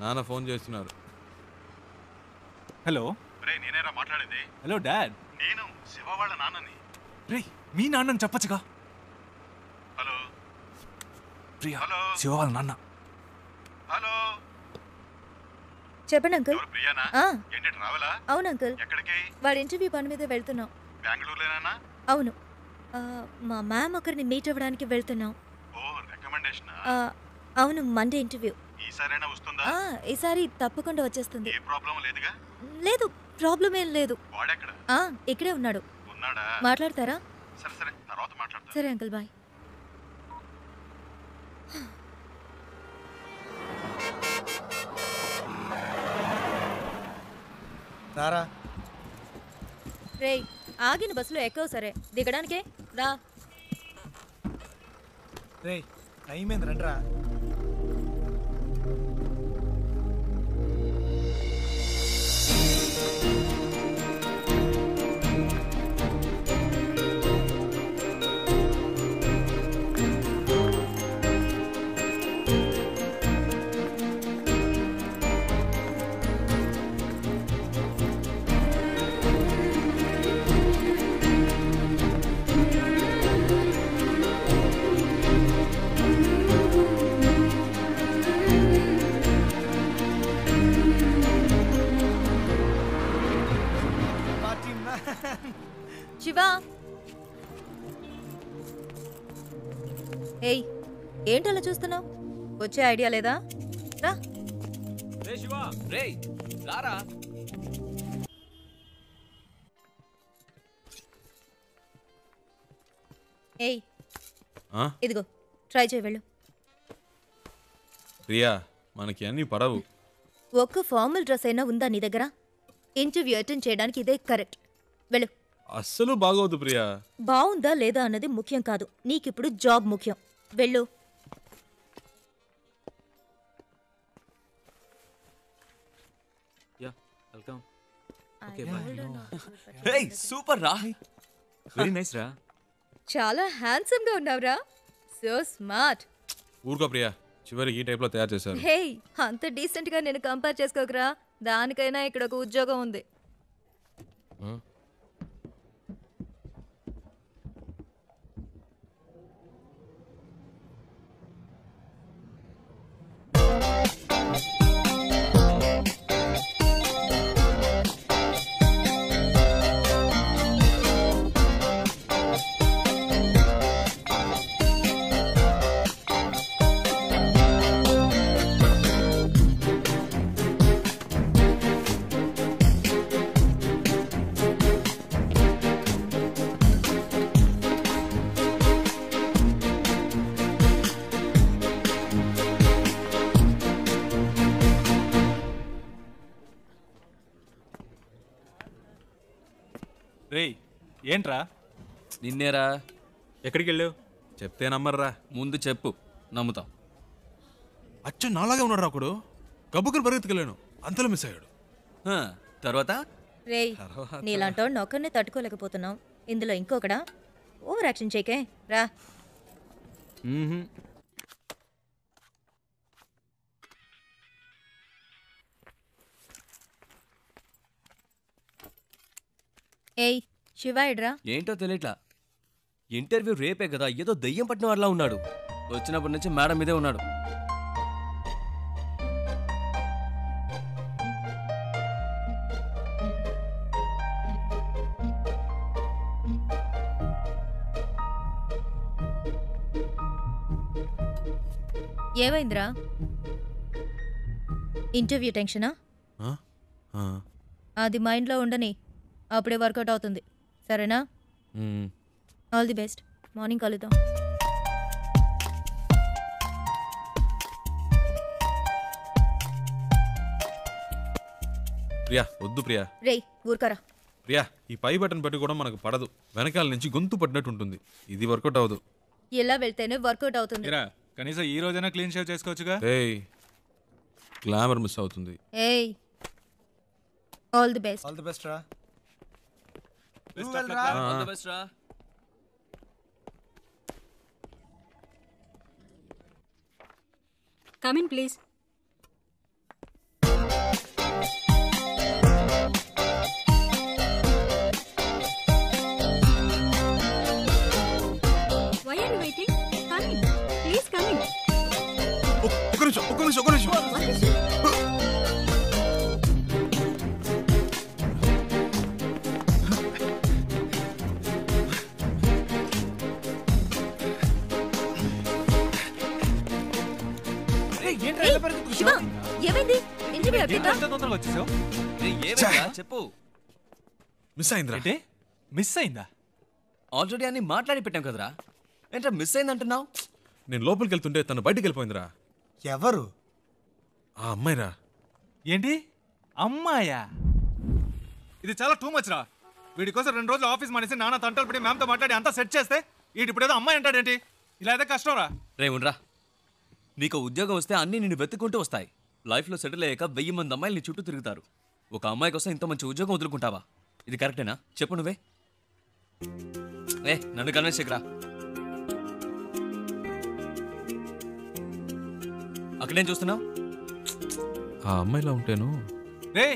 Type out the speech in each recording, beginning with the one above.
నాన్న ఫోన్ చేస్తున్నారు. హలో. రే నేనేరా మాట్లాడేది. Hello dad. నేను శివ వాళ్ళ నాన్నని. రే మీ నాన్నని చెప్పచ్చుగా. హలో ప్రియా. హలో శివ వాళ్ళ నాన్న. హలో చెప్పండి అంకుల్. ఎవరు ప్రియానా? ఏంటి ట్రావెలా? అవును అంకుల్. ఎక్కడికి? వాడి ఇంటర్వ్యూ పని మీద వెళ్తున్నాం. బెంగళూరులోనేనా? అవును. మా మ్యామ్ ఒకరిని మీట్ అవ్వడానికి వెళ్తున్నాం. ఓ రికమెండేషనా? అవును, మండే ఇంటర్వ్యూ. ఈసారైనా వస్తుందా? ఈసారి తప్పకుండా వచ్చేస్తుంది. ఏ ప్రాబ్లం లేదుగా? లేదు, ప్రాబ్లం ఏం లేదు. వాడెక్కడ? ఇక్కడే ఉన్నాడు. ఉన్నాడా? మాట్లాడతారా? సరే సరే, తర్వాత మాట్లాడతా. సరే అంకుల్, బాయ్. రారా. రేయ్, ఆగిన బస్సులో ఎక్కవు. సరే దిగడానికే రా. రే టైం ఏంది, రండిరా. శివా. ఏయ్, ఏంటలా చూస్తున్నావు? వచ్చే ఐడియా లేదా? రా. రే శివా, రే రారా. ఏయ్, ఇదిగో ట్రై చేయి, వెళ్ళు. ప్రియా, మనకి అన్నీ పడవు. ఒక్క ఫార్మల్ డ్రెస్ అయినా ఉందా నీ దగ్గర? ఇంటర్వ్యూ అటెండ్ చేయడానికి ఇదే కరెక్ట్. వెళ్ళు. అస్సలు బాగోదు ప్రియా. బాగుందా లేదా అన్నది ముఖ్యం కాదు, నీకిప్పుడు జాబ్ ముఖ్యం. వెళ్ళు. వెల్కమ్. రే సూపర్ రా. వెరీ నైస్ రా. చాలా హ్యాండ్సమ్ గా ఉన్నావురా. So smart. ఊరుకో ప్రియా, చివరికి ఈ టైప్ లో తయారు చేశారు. హే, అంత డీసెంట్ గా నేను కంపేర్ చేసుకోకరా. దానికైనా ఇక్కడ ఒక ఉద్యోగం ఉంది. రే ఏంట్రా? నిన్నేరా. ఎక్కడికి వెళ్ళావు? చెప్తే నమ్మర్రా. ముందు చెప్పు, నమ్ముతాం. అచ్చ నాలాగే ఉన్నాడు ఒకడు. గబ్బుకుని పరిగెత్తుకెళ్ళాను, అంతలో మిస్ అయ్యాడు. తర్వాత రేయ్, నీలాంటోడిని ఒక్కరినే తట్టుకోలేకపోతున్నావు, ఇందులో ఇంకొకడా? ఓవర్ యాక్షన్ చేయకే రా. ఏయ్ శివాయిడ్రా. ఏంటో తెలియట్లా. ఇంటర్వ్యూ రేపే కదా, ఏదో దయ్యం పట్టిన వాళ్ళ ఉన్నాడు. వచ్చినప్పటి నుంచి మేడం మీదే ఉన్నాడు. ఏమైందిరా? ఇంటర్వ్యూ టెన్షనా? అది మైండ్లో ఉండని, అప్పుడే వర్కౌట్ అవుతుంది. సరేనా? All the best. మార్నింగ్ కలుద్దాం. ప్రియా వద్దు ప్రియా. రేయ్ ఊరుకరా. ప్రియా, ఈ పై బటన్ పెట్టి కూడా మనకు పడదు. వెనకాల నుంచి గొంతు పడినట్టు ఉంటుంది. ఇది వర్కౌట్ అవ్వదు. ఇలా వెళ్తేనే వర్కౌట్ అవుతుంది. కనీసం ఈ రోజైనా క్లీన్ షేవ్ చేసుకోవచ్చుగా. ఏయ్, గ్లామర్ మిస్ అవుతుంది. ఏయ్, all the best. All the best రా. ఆల్ ది బెస్ట్ రా. Come in please. ఒక్క నిమిషం. శివ, ఏమైంది? ఇంటర్వ్యూ అయిపోయిందా? ఎంత తొందరగా వచ్చేసావు? ఏమైందా చెప్పు. మిస్ అయిందిరా. ఏంటి మిస్ అయిందా? ఆల్రెడీ అన్ని మాట్లాడి పెట్టాం కదరా, ఏంట్రా మిస్ అయిందంటున్నావు? నేను లోపలికి వెళ్తుంటే తను బయటికి వెళ్ళిపోయిందిరా. ఎవరు? ఆ అమ్మాయిరా. ఏంటి అమ్మాయా? ఇది చాలా టూ మచ్ రా. వీడి కోసం 2 రోజులు ఆఫీస్ మానేసి నాన్న తంటలు పడి మ్యామ్తో మాట్లాడి అంతా సెట్ చేస్తే వీడి ఇప్పుడు ఏదో అమ్మాయి అంటాడేంటి? ఇలా అయితే కష్టం రా. రే ఉండరా, నీకు ఉద్యోగం వస్తే అన్నీ నిన్ను వెతుక్కుంటూ వస్తాయి. లైఫ్లో సెటిల్ అయ్యాక 1000 మంది అమ్మాయిలు నీ చుట్టూ తిరుగుతారు. ఒక అమ్మాయి కోసం ఇంత మంచి ఉద్యోగం వదులుకుంటావా? ఇది కరెక్టేనా చెప్పు నువ్వే. నన్ను కన్విన్స్ చేయకురా. అక్కడేం చూస్తున్నావు? ఆ అమ్మాయిలా ఉంటేను. రే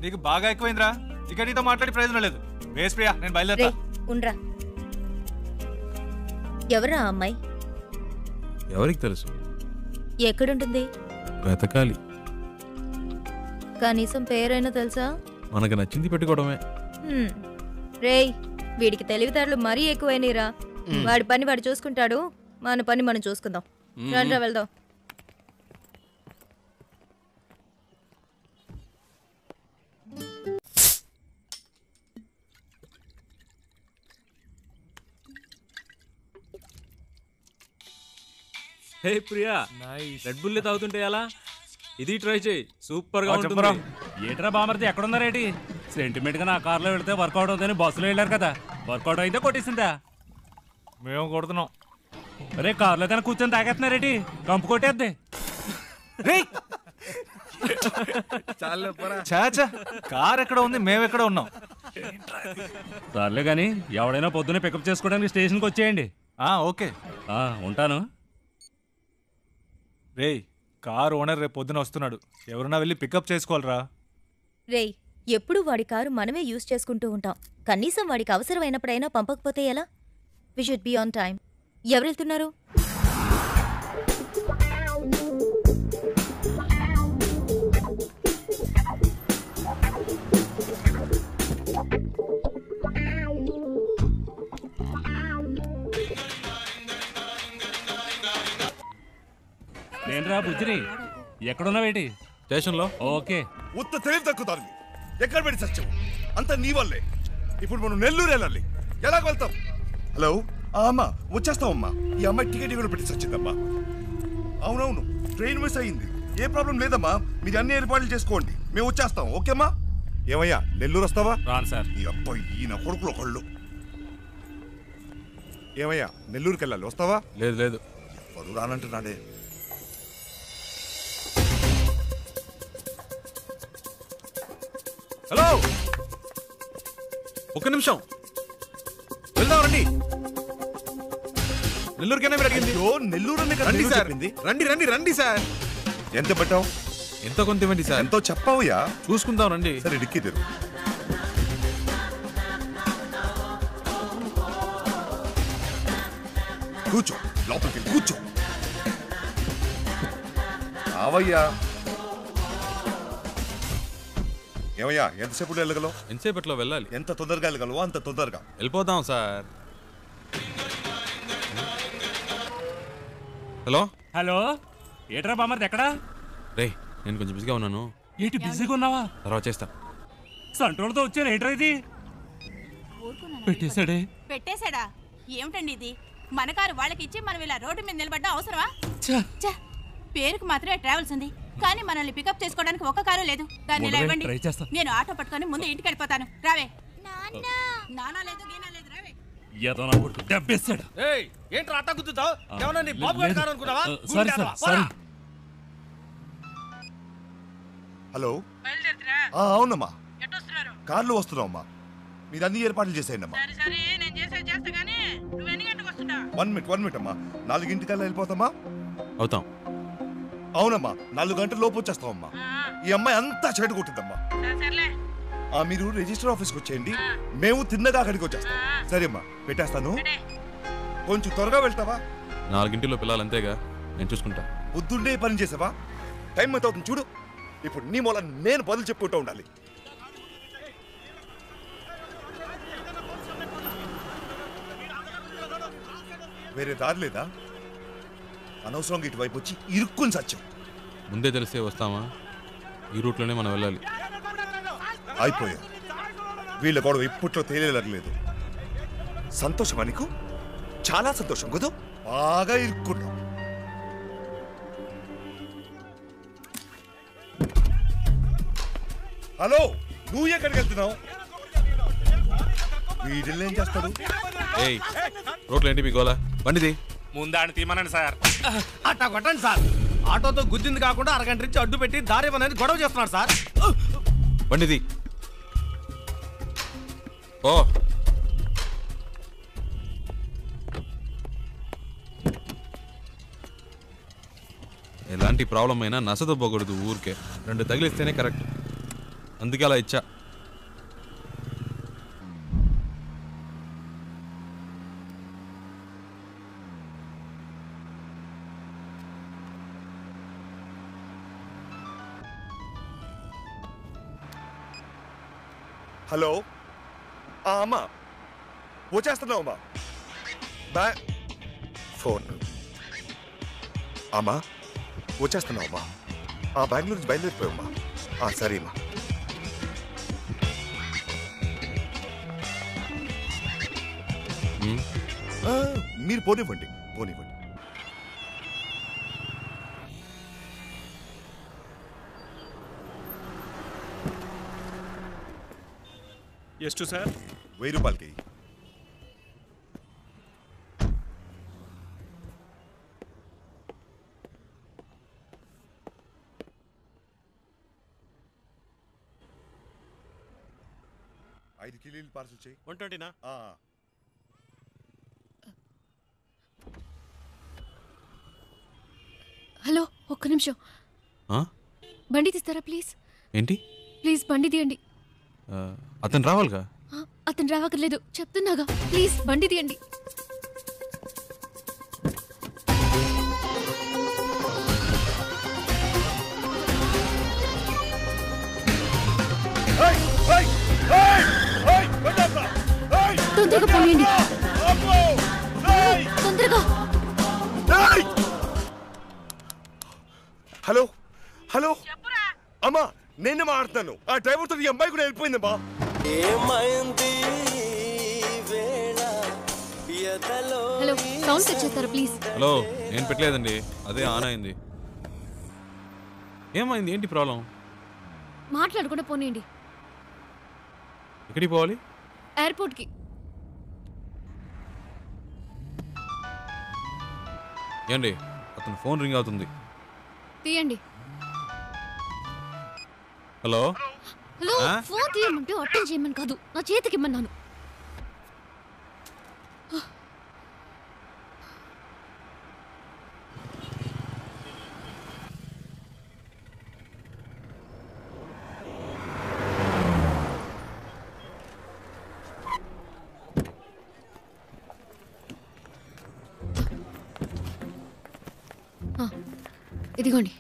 నీకు బాగా ఎక్కువైందిరా. ఇక నీతో మాట్లాడి ప్రయోజనం లేదు. వేస్ ప్రియా, నేను రే బయలుదేరా. ఉండ్రా. ఎవరా ఆ అమ్మాయి? ఎవరికి తెలుసు? ఎక్కడుంటుంది? వెతకాలి. కనీసం పేరైనా తెలుసా? మనకు నచ్చింది పెట్టుకోవడమే. రేయ్, వీడికి తెలివితేటలు మరీ ఎక్కువైనరా. వాడి పని వాడు చూసుకుంటాడు, మన పని మనం చూసుకుందాం. రండ్రా వెళ్దాం. హే ప్రియా, రెడ్ బుల్ తాగుతుంటే ఎలా? ఇది ట్రై చేయి, సూపర్ గా ఉంటుంది. ఏట్రా బామర్ది ఎక్కడున్నారేటి? సెంటిమెంట్ గా నా కార్లో వెళ్తే వర్కౌట్ అవుతుందని బస్సులో వెళ్ళారు కదా, వర్కౌట్ అయితే కొట్టేసిందా? మేము కొడుతున్నాం. అరే కార్లో కానీ కూర్చొని తాగేస్తున్నారేటి? కంపు కొట్టేద్ది. చాచా, కార్ ఎక్కడ ఉంది, మేము ఎక్కడ ఉన్నాం? సర్లే కానీ ఎవడైనా పొద్దున్నే పికప్ చేసుకోవడానికి స్టేషన్కి వచ్చేయండి. ఓకే, ఉంటాను. రే కార్ ఓనర్ రేపు పొద్దున వస్తున్నాడు. ఎవరన్నా వెళ్ళి పికప్ చేసుకోవాలరా. రేయ్, ఎప్పుడు వాడి కారు మనమే యూజ్ చేసుకుంటూ ఉంటాం. కనీసం వాడికి అవసరమైనప్పుడైనా పంపకపోతే ఎలా? We should be on time. ఎవరు వెళ్తున్నారు? నేనురా బుజ్జిని. ఎక్కడున్నావేటి? స్టేషన్లో. ఓకే. ఉత్త తెలివి తక్కుతారు. ఎక్కడ పెట్టి సత్యం అంతా నీ వల్లే. ఇప్పుడు మనం నెల్లూరు వెళ్ళాలి. ఎలాగ వెళ్తాం? హలో అమ్మా, వచ్చేస్తామమ్మా. ఈ అమ్మాయి టికెట్ కూడా పెట్టి సచ్చిందమ్మా. అవునవును, ట్రైన్ మిస్ అయ్యింది. ఏ ప్రాబ్లం లేదమ్మా, మీరు అన్ని ఏర్పాట్లు చేసుకోండి, మేము వచ్చేస్తాం. ఓకేమ్మా? ఏమయ్యా నెల్లూరు వస్తావా? రాను సార్. ఈ అబ్బాయి ఈయన కొడుకులు ఒకళ్ళు. ఏమయ్యా నెల్లూరుకి వెళ్ళాలి, వస్తావా? లేదు లేదు. ఎవరు రానంటున్నాడే. హలో, ఒక్క నిమిషం. వెళ్దాం రండి. నెల్లూరుకైనా మీరు అడిగింది. నెల్లూరు రండి సార్, రండి రండి రండి సార్. ఎంత పెట్టావు? ఎంతో కొంత ఇవ్వండి సార్. ఎంతో చెప్పావుయా? చూసుకుందాం రండి. సరే డిక్కీ తెరు. కూర్చో, లోపలికి కూర్చో. రావయ్యా. ఏమయ్యా ఎంతసేపు వెళ్ళగలవు? ఎంతసేపట్లో వెళ్ళాలి? ఎంత తొందరగా వెళ్ళగలవో అంత తొందరగా వెళ్ళిపోదాం సార్. హలో హలో, ఏట్రా బామర్ది ఎక్కడా? రే, నేను కొంచెం బిజీగా ఉన్నాను. ఏంటి బిజీగా ఉన్నావా? తర్వాత చేస్తా. సంట్రోల్తో వచ్చాను. ఏంట్రా ఇది? పెట్టేశాడే. పెట్టేశాడా? ఏమిటండి ఇది? మన కారు వాళ్ళకి ఇచ్చి మనం ఇలా రోడ్డు మీద నిలబడ్డా అవసరమా? పేరుకు మాత్రమే ట్రావెల్స్ ఉంది, కానీ మనల్ని పికప్ చేసుకోవడానికి ఒక్క కారు లేదు. దాన్ని ఇలా ఇవ్వండి, నేను ఆటో పట్టుకొని ముందు ఇంటికి వెళ్ళిపోతాను. రావే. నానా లేదు, గీనా లేదు, రావే. ఏదో నా కొడుకు దెబ్బేశాడు. ఏంట్రా అట్ట గుద్దుతావు? ఏమన్నా నీ బాబు గారి కారు అనుకున్నావా? Sorry sir, sorry. హలో, అవునమ్మా, కార్లో వస్తున్నావమ్మా. మీరు అన్ని ఏర్పాట్లు చేసేయండి అమ్మా. 1 మినిట్ అమ్మా. 4 వెళ్ళిపోతామా? అవుతాం. అవునమ్మా, 4 గంటల లోపు వచ్చేస్తామమ్మా. ఈ అమ్మాయి అంతా చెడు కొట్టిందమ్మా. మీరు రిజిస్టర్ ఆఫీస్కి వచ్చేయండి, మేము తిన్నగా అక్కడికి వచ్చేస్తాం. సరే అమ్మా, పెట్టేస్తాను. కొంచెం త్వరగా వెళ్తావా? 4 గంటల్లో పిల్లలు అంతేగా, నేను చూసుకుంటా. పొద్దున్నే పని చేసావా? టైం ఎంత అవుతుంది చూడు. ఇప్పుడు నీ మూల నేను బదులు చెప్పుకుంటూ ఉండాలి. వేరే దారి లేదా? అనవసరంగా ఇటువైపు వచ్చి ఇరుక్కుని సత్యం. ముందే తెలిసే వస్తామా? ఈ రూట్లోనే మనం వెళ్ళాలి. అయిపోయా. వీళ్ళ గొడవ ఇప్పట్లో తేలేలేదు. సంతోషమా నీకు? చాలా సంతోషం కదా. బాగా ఇరుక్కున్నాం. హలో, నువ్వు ఎక్కడికి వెళ్తున్నావు? వీడిల్ని ఏం చేస్తాడు? ఏయ్, రోడ్లు ఏంటి మీ గోలా? బండిది ముందాన్ని తీమనండి సార్. అట్టా కొట్టండి సార్. ఆటోతో గుద్దింది కాకుండా అరగంట నుంచి అడ్డు పెట్టి దారి ఇవ్వనని గొడవ చేస్తున్నాడు సార్. బండిది ఓ. ఎలాంటి ప్రాబ్లం అయినా నసదొబ్బకూడదు ఊరికే. 2 తగిలిస్తేనే కరెక్ట్. అందుకే అలా ఇచ్చా. హలో, అమ్మా వచ్చేస్తున్నావు అమ్మా. ఫోన్ అమ్మా వచ్చేస్తున్నావు అమ్మా. బెంగళూరు నుంచి బయలుదేరిపోయామ్మా. సరే అమ్మా. మీరు పోనివ్వండి. ಎಷ್ಟು సార్? 1000 రూపాయలకి. ఐదు కిలోలు పార్సల్ చేయి. 120నా? హలో, ఒక్క నిమిషం. బండి తీస్తారా ప్లీజ్? ఏంటి? ప్లీజ్ బండి తీయండి. అతను రావాలిగా. అతను రావక్కర్లేదు, చెప్తున్నాగా. ప్లీజ్ బండి తీయండి. తొందరగా పోయండి. తొందరగా. హలో హలో అమ్మా, నేను మాట్లాడుతాను. ఆ డ్రైవర్తో ఈ అమ్మాయి కూడా వెళ్ళిపోయిందమ్మా. హలో, సౌండ్ సెట్ చేస్తారా ప్లీజ్? హలో, నేను పెట్టలేదండి, అదే ఆన్ అయింది. ఏమైంది? ఏంటి ప్రాబ్లం? మాట్లాడకుండా పోనీయండి. ఎక్కడికి పోవాలి? ఎయిర్పోర్ట్కి. ఏండి, అతను ఫోన్ రింగ్ అవుతుంది. తీయండి. హలో హలో, ఫోన్ తీయమంటే అటెండ్ చేయమని కాదు, నా చేతికి ఇమ్మన్నాను. ఇదిగోండి.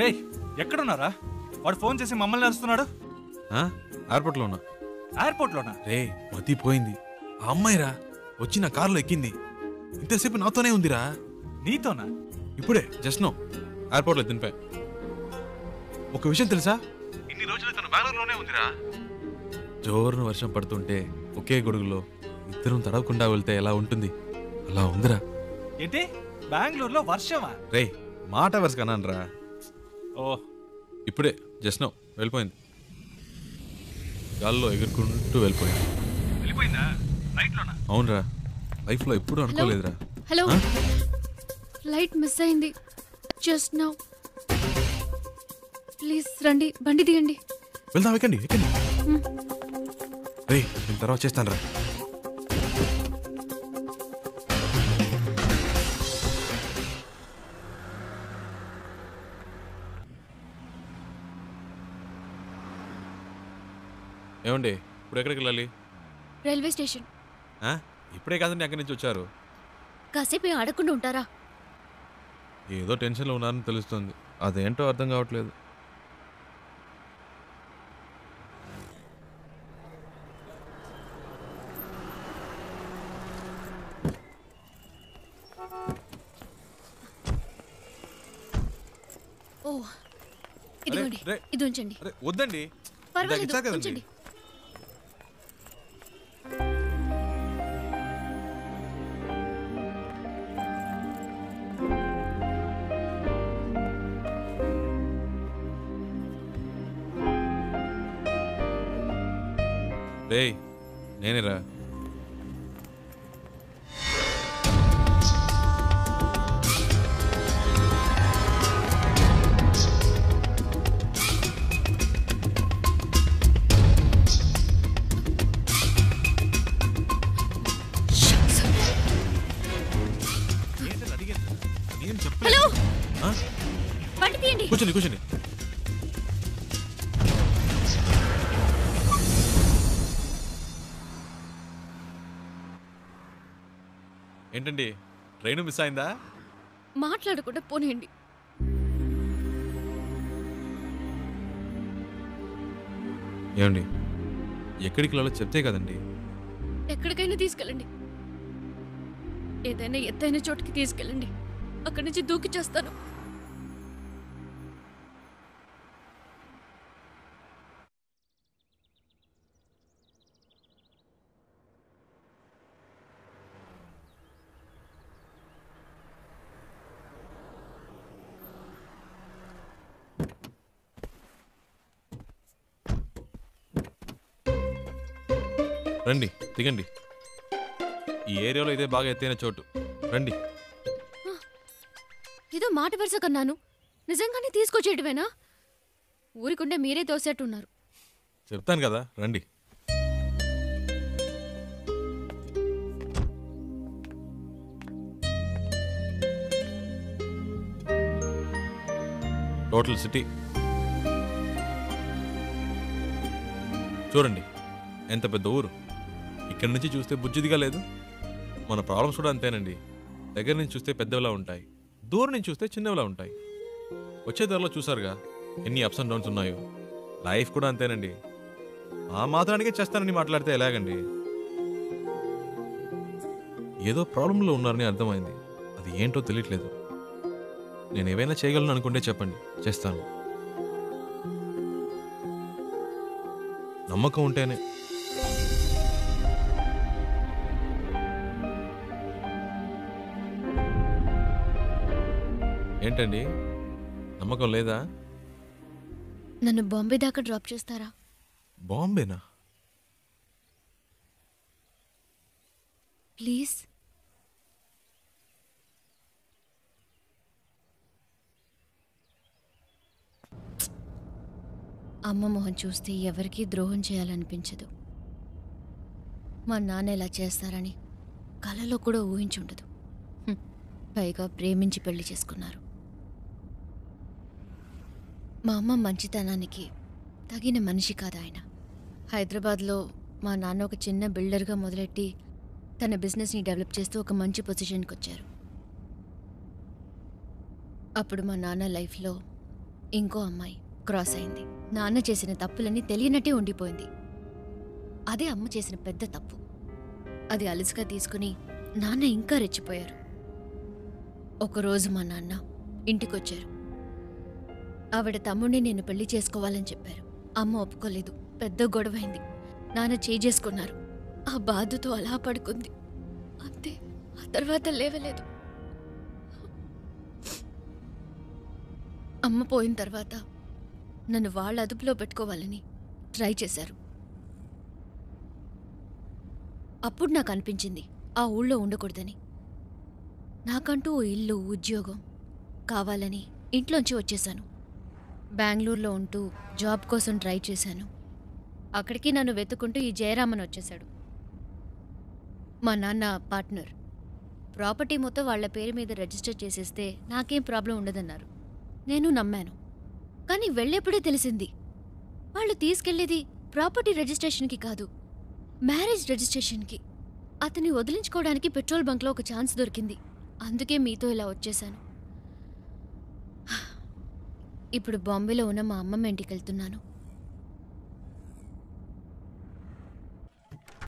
రే, ఎక్కడున్నారా? వాడు ఫోన్ చేసి మమ్మల్ని అరుస్తున్నాడు. ఎయిర్పోర్ట్లో ఉన్నా. ఎయిర్పోర్ట్లోనా? రే, మతిపోయింది. ఆ అమ్మాయిరా వచ్చి నా కారులో ఎక్కింది. ఇంతసేపు నాతోనే ఉందిరా. నీతోనా? ఇప్పుడే జస్ట్ నో ఎయిర్పోర్ట్లో దింపా. ఒక విషయం తెలుసా? ఇన్ని రోజులు తను బెంగళూరులోనే ఉందిరా. జోరున వర్షం పడుతుంటే ఒకే గొడుగులో ఇద్దరం తడవకుండా వెళ్తే ఎలా ఉంటుంది అలా ఉందిరా. ఏంటి, బెంగళూరులో వర్షమా? రే, మాట వరుస అన్నానరా. ఓ, ఇప్పుడే జస్ట్ నో వెళ్ళిపోయింది. గాల్లో ఎగురుకుంటూ వెళ్ళిపోయింది. వెళ్ళిపోయిందా? ఫ్లైట్లోనా? అవునరా, లైఫ్లో ఎప్పుడూ అనుకోలేదురా. హలో, ఫ్లైట్ మిస్ అయింది జస్ట్ నౌ. ప్లీజ్ రండి, బండి తీయండి. వెళ్దాం, ఎక్కండి ఎక్కండి. రే, నేను తర్వాత చేస్తాను రా. ఏమండి ఇప్పుడు ఎక్కడికి వెళ్ళాలి? Railway station. ఇప్పుడే కాదండి ఎక్కడి నుంచి వచ్చారు? కాసేపు ఆడకుండా ఉంటారా? ఏదో టెన్షన్లో ఉన్నారని తెలుస్తుంది, అదేంటో అర్థం కావట్లేదు. ఓ ఇదిగోండి, ఇది ఉంచండి. వద్దండి, పర్వాలేదు, ఉంచండి. రేయ్ నేనేరా. హలో, బండి తీయండి. కూర్చోండి కూర్చోండి. ఏంటండి ట్రైన్ మిస్ అయిందా? మాట్లాడకుండా పోనీయండి. ఏమండి ఎక్కడికి వెళ్ళాలో చెప్తే కదండి. ఎక్కడికైనా తీసుకెళ్ళండి, ఏదైనా ఎత్తైన చోటుకి తీసుకెళ్ళండి, అక్కడి నుంచి దూకి చేస్తాను. రండి దిగండి, ఈ ఏరియాలో ఇదే బాగా ఎత్తైన చోటు, రండి. ఏదో మాట వరుస కన్నాను, నిజంగానే తీసుకొచ్చేటివేనా? ఊరికుండే మీరే తోసేట్టున్నారు. చెప్తాను కదా రండి. టోటల్ సిటీ చూడండి, ఎంత పెద్ద ఊరు. ఇక్కడి నుంచి చూస్తే బుజ్జిదిగా లేదు. మన ప్రాబ్లమ్స్ కూడా అంతేనండి, దగ్గర నుంచి చూస్తే పెద్దవిలా ఉంటాయి, దూరం నుంచి చూస్తే చిన్నవిలా ఉంటాయి. వచ్చే ధరలో చూసారుగా ఎన్ని అప్స్ అండ్ డౌన్స్ ఉన్నాయో. లైఫ్ కూడా అంతేనండి, ఆ మాత్రానికే చేస్తానని మాట్లాడితే ఎలాగండి? ఏదో ప్రాబ్లంలో ఉన్నారని అర్థమైంది, అది ఏంటో తెలియట్లేదు. నేను ఏవైనా చేయగలను అనుకుంటే చెప్పండి, చేస్తాను. నమ్మకం ఉంటేనే. ఏంటండి నమ్మకం లేదా? నన్ను బాంబే దాకా డ్రాప్ చేస్తారా? బాంబేనా? ప్లీజ్. అమ్మ మొహం చూస్తే ఎవరికీ ద్రోహం చేయాలనిపించదు. మా నాన్న ఇలా చేస్తారని కలలో కూడా ఊహించుండదు. పైగా ప్రేమించి పెళ్లి చేసుకున్నారు. మా అమ్మ మంచితనానికి తగిన మనిషి కాదు ఆయన. హైదరాబాద్లో మా నాన్న ఒక చిన్న బిల్డర్గా మొదలెట్టి తన బిజినెస్ని డెవలప్ చేస్తూ ఒక మంచి పొజిషన్కి వచ్చారు. అప్పుడు మా నాన్న లైఫ్లో ఇంకో అమ్మాయి క్రాస్ అయింది. నాన్న చేసిన తప్పులన్నీ తెలియనట్టే ఉండిపోయింది. అదే అమ్మ చేసిన పెద్ద తప్పు. అది అలుసుగా తీసుకుని నాన్న ఇంకా రెచ్చిపోయారు. ఒకరోజు మా నాన్న ఇంటికొచ్చారు. ఆవిడ తమ్ముడిని నేను పెళ్లి చేసుకోవాలని చెప్పారు. అమ్మ ఒప్పుకోలేదు. పెద్ద గొడవైంది. నాన్న చేసుకున్నారు. ఆ బాధతో అలా పడుకుంది. అంతే, ఆ తర్వాత లేవలేదు. అమ్మ పోయిన తర్వాత నన్ను వాళ్ళ అదుపులో పెట్టుకోవాలని ట్రై చేశారు. అప్పుడు నాకు అనిపించింది ఆ ఊళ్ళో ఉండకూడదని. నాకంటూ ఓ ఇల్లు, ఉద్యోగం కావాలని ఇంట్లోంచి వచ్చేశాను. బెంగళూరులో ఉంటూ జాబ్ కోసం ట్రై చేశాను. అక్కడికి నన్ను వెతుకుంటూ ఈ జయరామన్ వచ్చేశాడు. మా నాన్న పార్ట్నర్. ప్రాపర్టీ మొత్తం వాళ్ల పేరు మీద రిజిస్టర్ చేసేస్తే నాకేం ప్రాబ్లం ఉండదన్నారు. నేను నమ్మాను. కానీ వెళ్ళేప్పుడే తెలిసింది వాళ్ళు తీసుకెళ్లేది ప్రాపర్టీ రిజిస్ట్రేషన్కి కాదు, మ్యారేజ్ రిజిస్ట్రేషన్కి. అతన్ని వదిలించుకోవడానికి పెట్రోల్ బంక్లో ఒక ఛాన్స్ దొరికింది. అందుకే మీతో ఇలా వచ్చేసాను. ఇప్పుడు బాంబేలో ఉన్న మా అమ్మమ్మ ఇంటికి వెళ్తున్నాను.